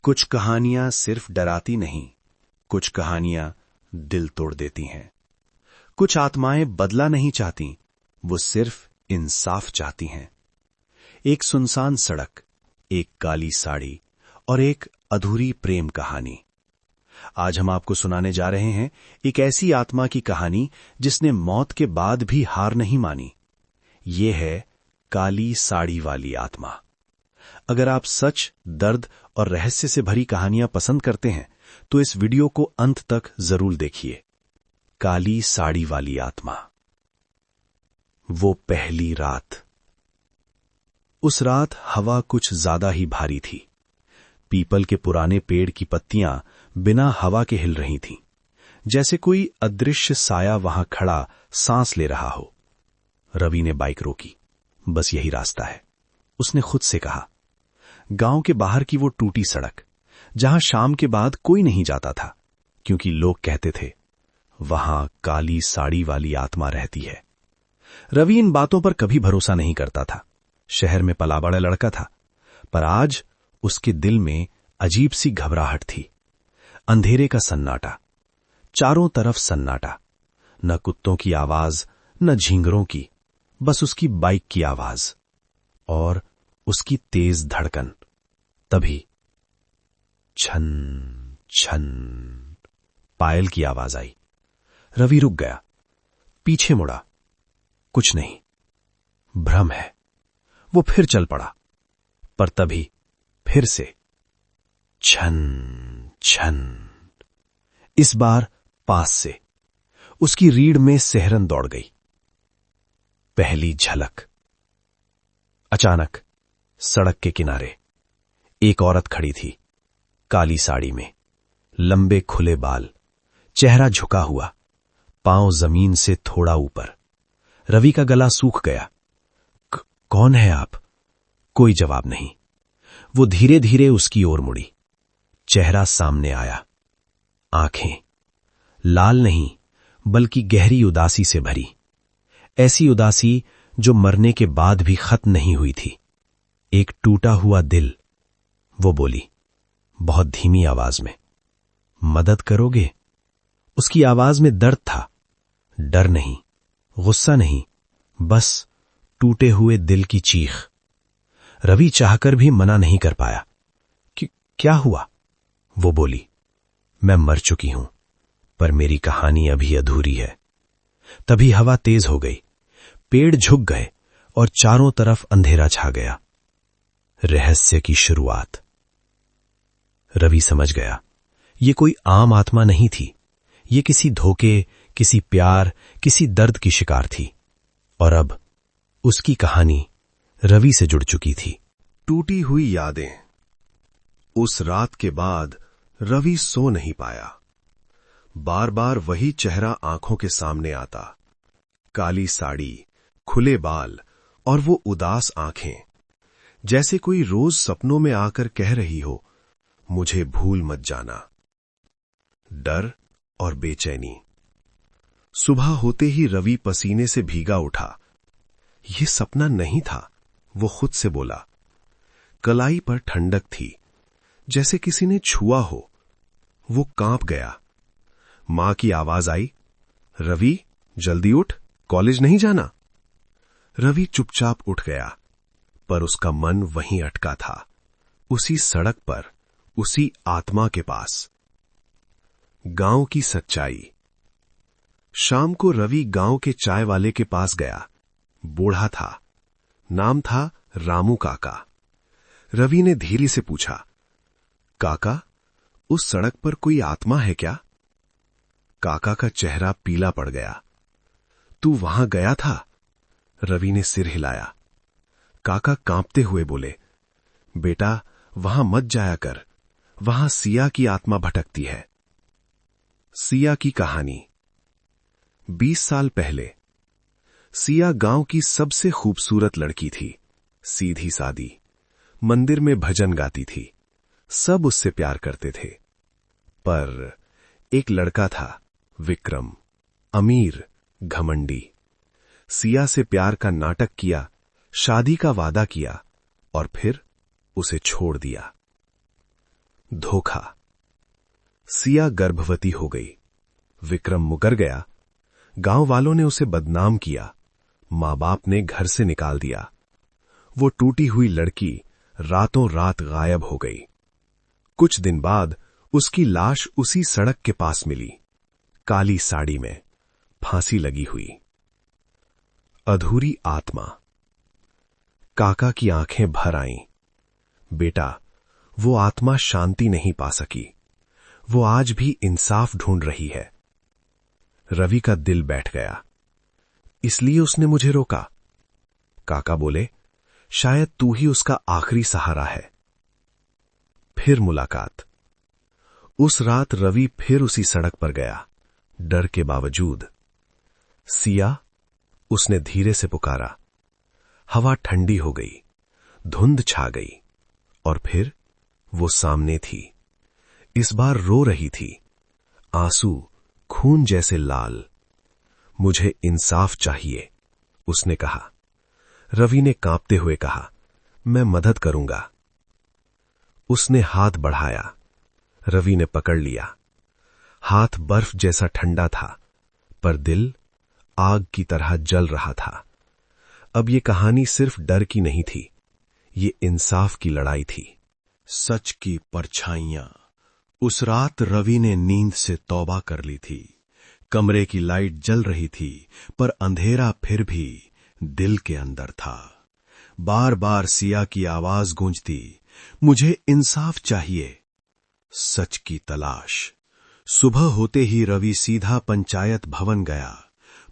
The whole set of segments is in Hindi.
कुछ कहानियां सिर्फ डराती नहीं, कुछ कहानियां दिल तोड़ देती हैं। कुछ आत्माएं बदला नहीं चाहती, वो सिर्फ इंसाफ चाहती हैं। एक सुनसान सड़क, एक काली साड़ी और एक अधूरी प्रेम कहानी। आज हम आपको सुनाने जा रहे हैं एक ऐसी आत्मा की कहानी जिसने मौत के बाद भी हार नहीं मानी। ये है काली साड़ी वाली आत्मा। अगर आप सच, दर्द और रहस्य से भरी कहानियां पसंद करते हैं तो इस वीडियो को अंत तक जरूर देखिए। काली साड़ी वाली आत्मा। वो पहली रात। उस रात हवा कुछ ज्यादा ही भारी थी। पीपल के पुराने पेड़ की पत्तियां बिना हवा के हिल रही थीं, जैसे कोई अदृश्य साया वहां खड़ा सांस ले रहा हो। रवि ने बाइक रोकी। बस यही रास्ता है, उसने खुद से कहा। गांव के बाहर की वो टूटी सड़क, जहां शाम के बाद कोई नहीं जाता था, क्योंकि लोग कहते थे वहां काली साड़ी वाली आत्मा रहती है। रवि इन बातों पर कभी भरोसा नहीं करता था। शहर में पला बड़ा लड़का था, पर आज उसके दिल में अजीब सी घबराहट थी। अंधेरे का सन्नाटा, चारों तरफ सन्नाटा। न कुत्तों की आवाज, न झींगरों की, बस उसकी बाइक की आवाज और उसकी तेज धड़कन। तभी छन छन पायल की आवाज आई। रवि रुक गया, पीछे मुड़ा। कुछ नहीं, भ्रम है। वो फिर चल पड़ा, पर तभी फिर से छन छन। इस बार पास से उसकी रीढ़ में सिहरन दौड़ गई। पहली झलक। अचानक सड़क के किनारे एक औरत खड़ी थी, काली साड़ी में, लंबे खुले बाल, चेहरा झुका हुआ, पांव जमीन से थोड़ा ऊपर। रवि का गला सूख गया। कौन है आप? कोई जवाब नहीं। वो धीरे धीरे उसकी ओर मुड़ी। चेहरा सामने आया। आंखें लाल नहीं, बल्कि गहरी उदासी से भरी। ऐसी उदासी जो मरने के बाद भी खत्म नहीं हुई थी। एक टूटा हुआ दिल। वो बोली, बहुत धीमी आवाज में, मदद करोगे? उसकी आवाज में दर्द था। डर नहीं, गुस्सा नहीं, बस टूटे हुए दिल की चीख। रवि चाहकर भी मना नहीं कर पाया। कि क्या हुआ? वो बोली, मैं मर चुकी हूं, पर मेरी कहानी अभी अधूरी है। तभी हवा तेज हो गई, पेड़ झुक गए और चारों तरफ अंधेरा छा गया। रहस्य की शुरुआत। रवि समझ गया, ये कोई आम आत्मा नहीं थी। ये किसी धोखे, किसी प्यार, किसी दर्द की शिकार थी। और अब उसकी कहानी रवि से जुड़ चुकी थी। टूटी हुई यादें। उस रात के बाद रवि सो नहीं पाया। बार बार वही चेहरा आंखों के सामने आता। काली साड़ी, खुले बाल और वो उदास आंखें, जैसे कोई रोज सपनों में आकर कह रही हो, मुझे भूल मत जाना। डर और बेचैनी। सुबह होते ही रवि पसीने से भीगा उठा। ये सपना नहीं था, वो खुद से बोला। कलाई पर ठंडक थी, जैसे किसी ने छुआ हो। वो कांप गया। मां की आवाज आई, रवि जल्दी उठ, कॉलेज नहीं जाना। रवि चुपचाप उठ गया, पर उसका मन वहीं अटका था, उसी सड़क पर, उसी आत्मा के पास। गांव की सच्चाई। शाम को रवि गांव के चाय वाले के पास गया। बूढ़ा था, नाम था रामू काका। रवि ने धीरे से पूछा, काका, उस सड़क पर कोई आत्मा है क्या? काका का चेहरा पीला पड़ गया। तू वहां गया था? रवि ने सिर हिलाया। काका कांपते हुए बोले, बेटा वहां मत जाया कर, वहां सिया की आत्मा भटकती है। सिया की कहानी। 20 साल पहले सिया गांव की सबसे खूबसूरत लड़की थी। सीधी सादी, मंदिर में भजन गाती थी। सब उससे प्यार करते थे। पर एक लड़का था, विक्रम, अमीर, घमंडी। सिया से प्यार का नाटक किया, शादी का वादा किया और फिर उसे छोड़ दिया। धोखा। सिया गर्भवती हो गई। विक्रम मुकर गया। गांव वालों ने उसे बदनाम किया। मां बाप ने घर से निकाल दिया। वो टूटी हुई लड़की रातों रात गायब हो गई। कुछ दिन बाद उसकी लाश उसी सड़क के पास मिली, काली साड़ी में, फांसी लगी हुई। अधूरी आत्मा। काका की आंखें भर आईं। बेटा, वो आत्मा शांति नहीं पा सकी। वो आज भी इंसाफ ढूंढ रही है। रवि का दिल बैठ गया। इसलिए उसने मुझे रोका। काका बोले, शायद तू ही उसका आखिरी सहारा है। फिर मुलाकात। उस रात रवि फिर उसी सड़क पर गया, डर के बावजूद। सिया, उसने धीरे से पुकारा। हवा ठंडी हो गई, धुंध छा गई, और फिर वो सामने थी। इस बार रो रही थी, आंसू खून जैसे लाल। मुझे इंसाफ चाहिए, उसने कहा। रवि ने कांपते हुए कहा, मैं मदद करूंगा। उसने हाथ बढ़ाया। रवि ने पकड़ लिया। हाथ बर्फ जैसा ठंडा था, पर दिल आग की तरह जल रहा था। अब ये कहानी सिर्फ डर की नहीं थी, ये इंसाफ की लड़ाई थी। सच की परछाइयां। उस रात रवि ने नींद से तौबा कर ली थी। कमरे की लाइट जल रही थी, पर अंधेरा फिर भी दिल के अंदर था। बार बार सिया की आवाज गूंजती, मुझे इंसाफ चाहिए। सच की तलाश। सुबह होते ही रवि सीधा पंचायत भवन गया।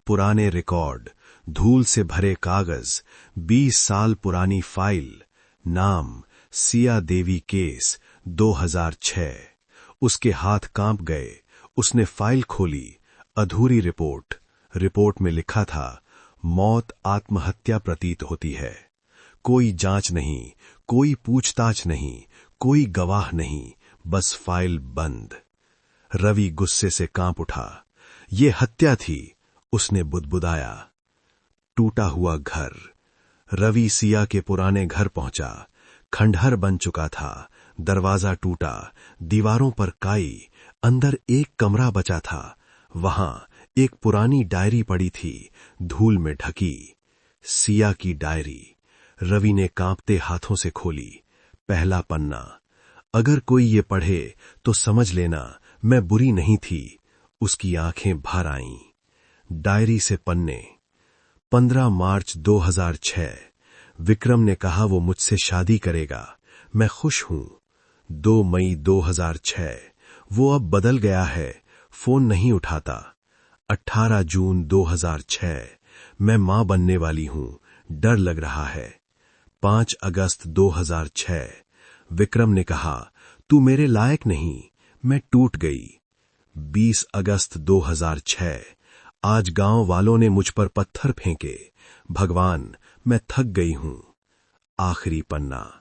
पुराने रिकॉर्ड, धूल से भरे कागज, 20 साल पुरानी फाइल, नाम सिया देवी केस 2006। उसके हाथ कांप गए। उसने फाइल खोली। अधूरी रिपोर्ट। रिपोर्ट में लिखा था, मौत आत्महत्या प्रतीत होती है। कोई जांच नहीं, कोई पूछताछ नहीं, कोई गवाह नहीं, बस फाइल बंद। रवि गुस्से से कांप उठा। ये हत्या थी, उसने बुदबुदाया। टूटा हुआ घर। रवि सिया के पुराने घर पहुंचा। खंडहर बन चुका था। दरवाजा टूटा, दीवारों पर काई। अंदर एक कमरा बचा था। वहां एक पुरानी डायरी पड़ी थी, धूल में ढकी। सिया की डायरी। रवि ने कांपते हाथों से खोली। पहला पन्ना। अगर कोई ये पढ़े तो समझ लेना मैं बुरी नहीं थी। उसकी आंखें भर आईं। डायरी से पन्ने। 15 मार्च 2006। विक्रम ने कहा वो मुझसे शादी करेगा। मैं खुश हूं। 2 मई 2006। वो अब बदल गया है, फोन नहीं उठाता। 18 जून 2006। मैं मां बनने वाली हूं, डर लग रहा है। 5 अगस्त 2006। विक्रम ने कहा, तू मेरे लायक नहीं, मैं टूट गई। 20 अगस्त 2006। आज गांव वालों ने मुझ पर पत्थर फेंके। भगवान, मैं थक गई हूं। आखिरी पन्ना।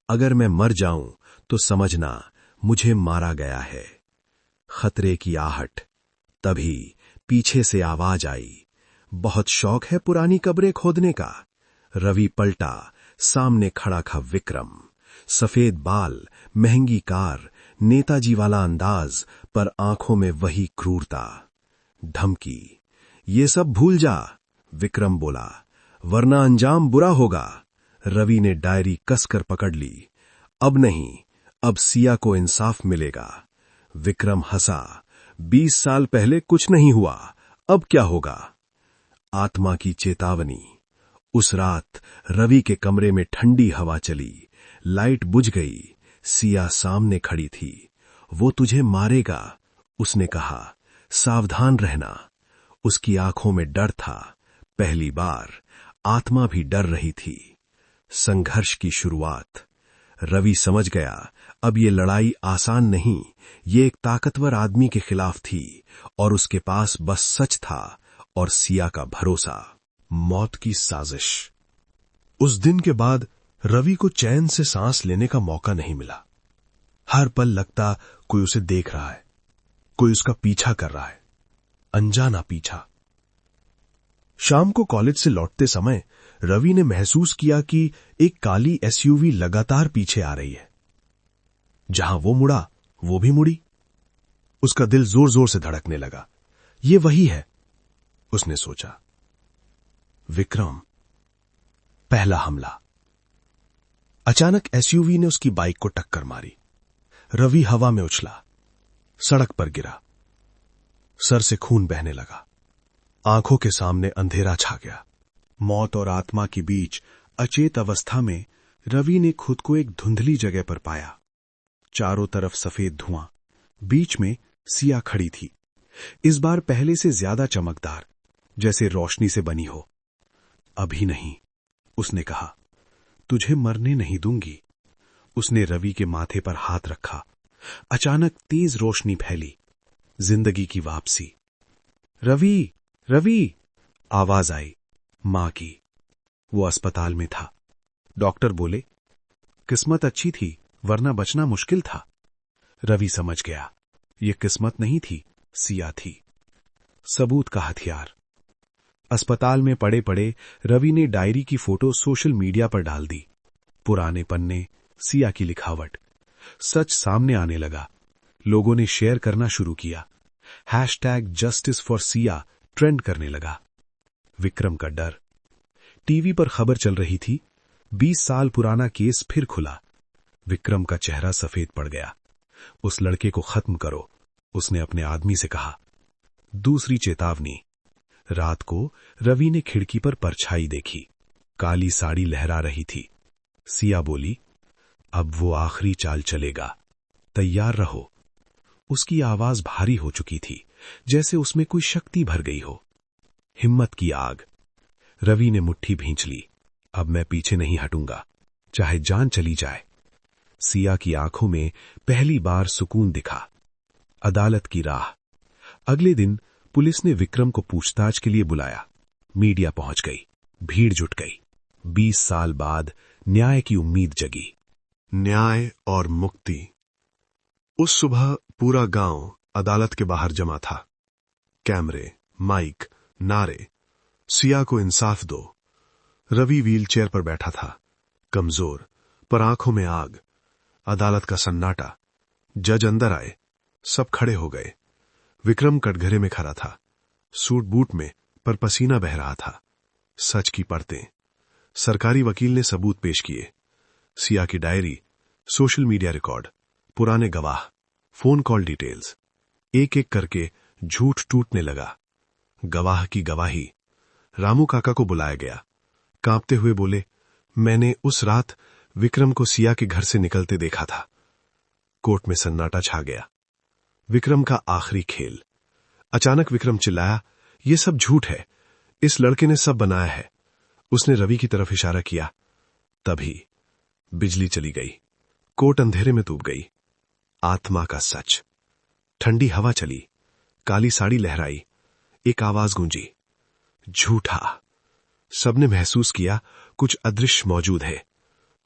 अगर मैं मर जाऊं तो समझना मुझे मारा गया है। खतरे की आहट। तभी पीछे से आवाज आई, बहुत शौक है पुरानी कब्रें खोदने का। रवि पलटा। सामने खड़ा था विक्रम। सफेद बाल, महंगी कार, नेताजी वाला अंदाज, पर आंखों में वही क्रूरता। धमकी। ये सब भूल जा, विक्रम बोला, वरना अंजाम बुरा होगा। रवि ने डायरी कसकर पकड़ ली। अब नहीं, अब सिया को इंसाफ मिलेगा। विक्रम हंसा। 20 साल पहले कुछ नहीं हुआ, अब क्या होगा? आत्मा की चेतावनी। उस रात रवि के कमरे में ठंडी हवा चली। लाइट बुझ गई। सिया सामने खड़ी थी। वो तुझे मारेगा, उसने कहा। सावधान रहना। उसकी आंखों में डर था। पहली बार आत्मा भी डर रही थी। संघर्ष की शुरुआत। रवि समझ गया, अब ये लड़ाई आसान नहीं। ये एक ताकतवर आदमी के खिलाफ थी, और उसके पास बस सच था और सिया का भरोसा। मौत की साजिश। उस दिन के बाद रवि को चैन से सांस लेने का मौका नहीं मिला। हर पल लगता कोई उसे देख रहा है, कोई उसका पीछा कर रहा है, अनजाना पीछा। शाम को कॉलेज से लौटते समय रवि ने महसूस किया कि एक काली एसयूवी लगातार पीछे आ रही है। जहां वो मुड़ा वो भी मुड़ी। उसका दिल जोर जोर से धड़कने लगा। ये वही है, उसने सोचा। विक्रम। पहला हमला। अचानक एसयूवी ने उसकी बाइक को टक्कर मारी। रवि हवा में उछला, सड़क पर गिरा। सर से खून बहने लगा। आंखों के सामने अंधेरा छा गया। मौत और आत्मा के बीच अचेत अवस्था में रवि ने खुद को एक धुंधली जगह पर पाया। चारों तरफ सफेद धुआं, बीच में सिया खड़ी थी, इस बार पहले से ज्यादा चमकदार, जैसे रोशनी से बनी हो। अभी नहीं, उसने कहा, तुझे मरने नहीं दूंगी। उसने रवि के माथे पर हाथ रखा। अचानक तेज रोशनी फैली। जिंदगी की वापसी। रवि, रवि, आवाज आई, मां की। वो अस्पताल में था। डॉक्टर बोले, किस्मत अच्छी थी, वरना बचना मुश्किल था। रवि समझ गया, ये किस्मत नहीं थी, सिया थी। सबूत का हथियार। अस्पताल में पड़े पड़े रवि ने डायरी की फोटो सोशल मीडिया पर डाल दी। पुराने पन्ने, सिया की लिखावट। सच सामने आने लगा। लोगों ने शेयर करना शुरू किया। #जस्टिस फॉर सिया ट्रेंड करने लगा। विक्रम का डर। टीवी पर खबर चल रही थी, 20 साल पुराना केस फिर खुला। विक्रम का चेहरा सफेद पड़ गया। उस लड़के को खत्म करो, उसने अपने आदमी से कहा। दूसरी चेतावनी। रात को रवि ने खिड़की पर परछाई देखी। काली साड़ी लहरा रही थी। सिया बोली, अब वो आखिरी चाल चलेगा, तैयार रहो। उसकी आवाज भारी हो चुकी थी, जैसे उसमें कोई शक्ति भर गई हो। हिम्मत की आग। रवि ने मुट्ठी भींच ली। अब मैं पीछे नहीं हटूंगा, चाहे जान चली जाए। सिया की आंखों में पहली बार सुकून दिखा। अदालत की राह। अगले दिन पुलिस ने विक्रम को पूछताछ के लिए बुलाया। मीडिया पहुंच गई। भीड़ जुट गई। 20 साल बाद न्याय की उम्मीद जगी। न्याय और मुक्ति। उस सुबह पूरा गांव अदालत के बाहर जमा था। कैमरे, माइक, नारे। सिया को इंसाफ दो। रवि व्हीलचेयर पर बैठा था, कमजोर, पर आंखों में आग। अदालत का सन्नाटा। जज अंदर आए, सब खड़े हो गए। विक्रम कटघरे में खड़ा था, सूट बूट में, पर पसीना बह रहा था। सच की परतें। सरकारी वकील ने सबूत पेश किए। सिया की डायरी, सोशल मीडिया रिकॉर्ड, पुराने गवाह, फोन कॉल डिटेल्स। एक एक करके झूठ टूटने लगा। गवाह की गवाही। रामू काका को बुलाया गया। कांपते हुए बोले, मैंने उस रात विक्रम को सिया के घर से निकलते देखा था। कोर्ट में सन्नाटा छा गया। विक्रम का आखिरी खेल। अचानक विक्रम चिल्लाया, यह सब झूठ है, इस लड़के ने सब बनाया है। उसने रवि की तरफ इशारा किया। तभी बिजली चली गई। कोर्ट अंधेरे में डूब गई। आत्मा का सच। ठंडी हवा चली। काली साड़ी लहराई। एक आवाज गूंजी, झूठा। सबने महसूस किया कुछ अदृश्य मौजूद है।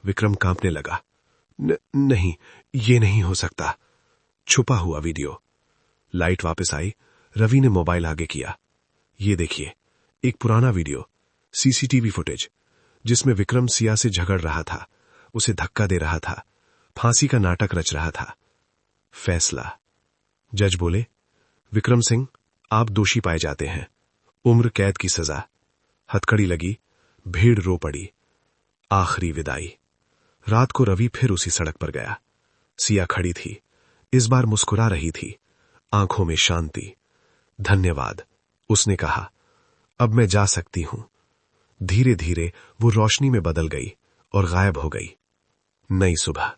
विक्रम कांपने लगा। नहीं, ये नहीं हो सकता। छुपा हुआ वीडियो। लाइट वापस आई। रवि ने मोबाइल आगे किया। ये देखिए, एक पुराना वीडियो, सीसीटीवी फुटेज, जिसमें विक्रम सिया से झगड़ रहा था, उसे धक्का दे रहा था, फांसी का नाटक रच रहा था। फैसला। जज बोले, विक्रम सिंह, आप दोषी पाए जाते हैं। उम्र कैद की सजा। हथकड़ी लगी। भीड़ रो पड़ी। आखिरी विदाई। रात को रवि फिर उसी सड़क पर गया। सिया खड़ी थी। इस बार मुस्कुरा रही थी, आंखों में शांति। धन्यवाद, उसने कहा। अब मैं जा सकती हूं। धीरे धीरे वो रोशनी में बदल गई और गायब हो गई। नई सुबह।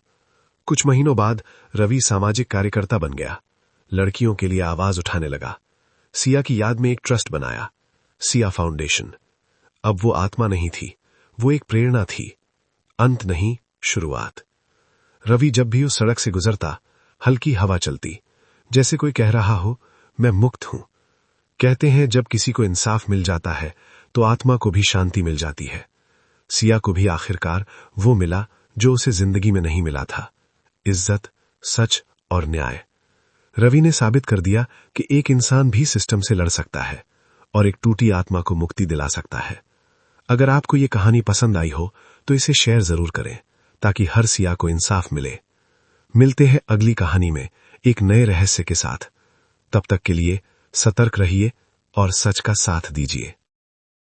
कुछ महीनों बाद रवि सामाजिक कार्यकर्ता बन गया। लड़कियों के लिए आवाज उठाने लगा। सिया की याद में एक ट्रस्ट बनाया, सिया फाउंडेशन। अब वो आत्मा नहीं थी, वो एक प्रेरणा थी। अंत नहीं, शुरुआत। रवि जब भी उस सड़क से गुजरता, हल्की हवा चलती, जैसे कोई कह रहा हो, मैं मुक्त हूं। कहते हैं जब किसी को इंसाफ मिल जाता है तो आत्मा को भी शांति मिल जाती है। सिया को भी आखिरकार वो मिला जो उसे जिंदगी में नहीं मिला था, इज्जत, सच और न्याय। रवि ने साबित कर दिया कि एक इंसान भी सिस्टम से लड़ सकता है और एक टूटी आत्मा को मुक्ति दिला सकता है। अगर आपको ये कहानी पसंद आई हो तो इसे शेयर जरूर करें, ताकि हर सिया को इंसाफ मिले। मिलते हैं अगली कहानी में एक नए रहस्य के साथ। तब तक के लिए सतर्क रहिए और सच का साथ दीजिए।